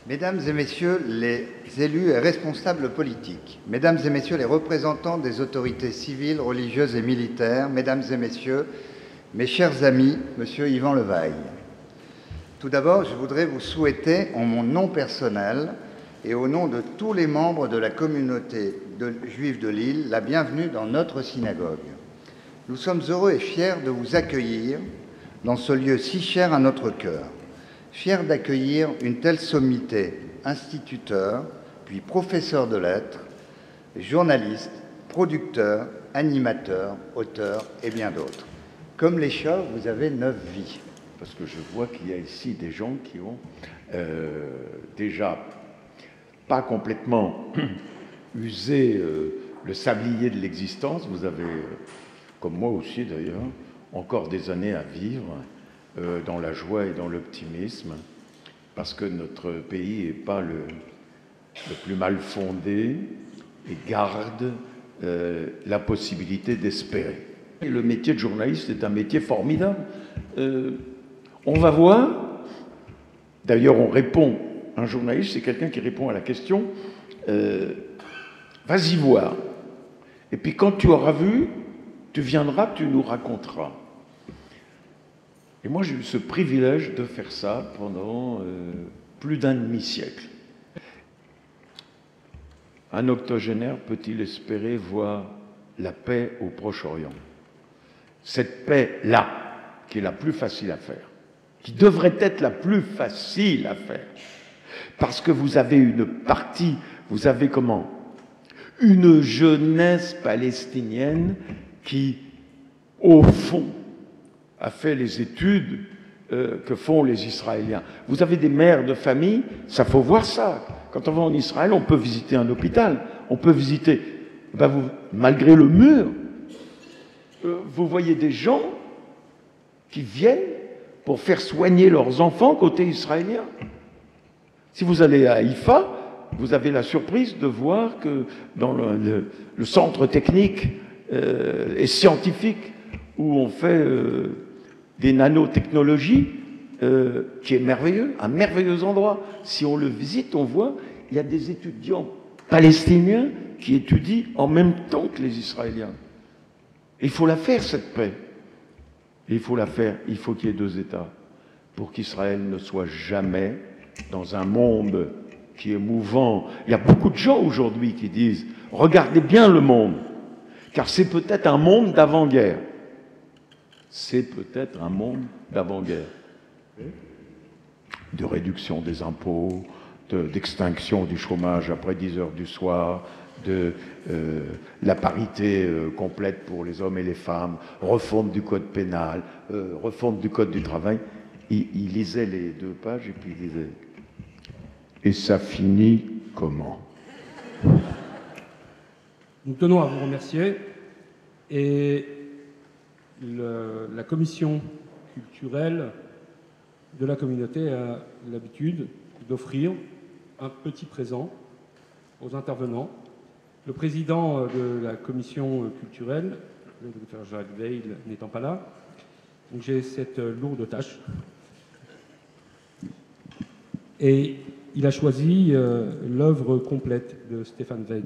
Mesdames et messieurs les élus et responsables politiques, mesdames et messieurs les représentants des autorités civiles, religieuses et militaires, mesdames et messieurs, mes chers amis, monsieur Yvan Levaille. Tout d'abord, je voudrais vous souhaiter, en mon nom personnel et au nom de tous les membres de la communauté juive de Lille, la bienvenue dans notre synagogue. Nous sommes heureux et fiers de vous accueillir dans ce lieu si cher à notre cœur. Fier d'accueillir une telle sommité, instituteur, puis professeur de lettres, journaliste, producteur, animateur, auteur et bien d'autres. Comme les chats, vous avez 9 vies. Parce que je vois qu'il y a ici des gens qui ont déjà pas complètement usé le sablier de l'existence. Vous avez, comme moi aussi d'ailleurs, encore des années à vivre dans la joie et dans l'optimisme, parce que notre pays n'est pas le plus mal fondé et garde la possibilité d'espérer. Le métier de journaliste est un métier formidable. On va voir, d'ailleurs on répond, un journaliste c'est quelqu'un qui répond à la question, vas-y voir. Et puis quand tu auras vu, tu viendras, tu nous raconteras. Et moi, j'ai eu ce privilège de faire ça pendant plus d'un demi-siècle. Un octogénaire peut-il espérer voir la paix au Proche-Orient? Cette paix-là, qui est la plus facile à faire, qui devrait être la plus facile à faire, parce que vous avez une partie, vous avez comment? Une jeunesse palestinienne qui, au fond, a fait les études que font les Israéliens. Vous avez des mères de famille, ça faut voir ça. Quand on va en Israël, on peut visiter un hôpital, on peut visiter, malgré le mur, vous voyez des gens qui viennent pour faire soigner leurs enfants côté israélien. Si vous allez à Haïfa, vous avez la surprise de voir que dans le centre technique et scientifique où on fait des nanotechnologies, qui est merveilleux, un merveilleux endroit. Si on le visite, on voit, il y a des étudiants palestiniens qui étudient en même temps que les Israéliens. Il faut la faire, cette paix. Et il faut la faire, il faut qu'il y ait 2 États, pour qu'Israël ne soit jamais dans un monde qui est mouvant. Il y a beaucoup de gens aujourd'hui qui disent, regardez bien le monde, car c'est peut-être un monde d'avant-guerre. C'est peut-être un monde d'avant-guerre, de réduction des impôts, d'extinction du chômage après 10 heures du soir, de la parité complète pour les hommes et les femmes, refonte du code pénal, refonte du code du travail. Il lisait les 2 pages et puis il disait « Et ça finit comment ?» Nous tenons à vous remercier et la commission culturelle de la communauté a l'habitude d'offrir un petit présent aux intervenants. Le président de la commission culturelle, le Dr Jacques Veil, n'étant pas là, donc j'ai cette lourde tâche. Et il a choisi l'œuvre complète de Stéphane Veil.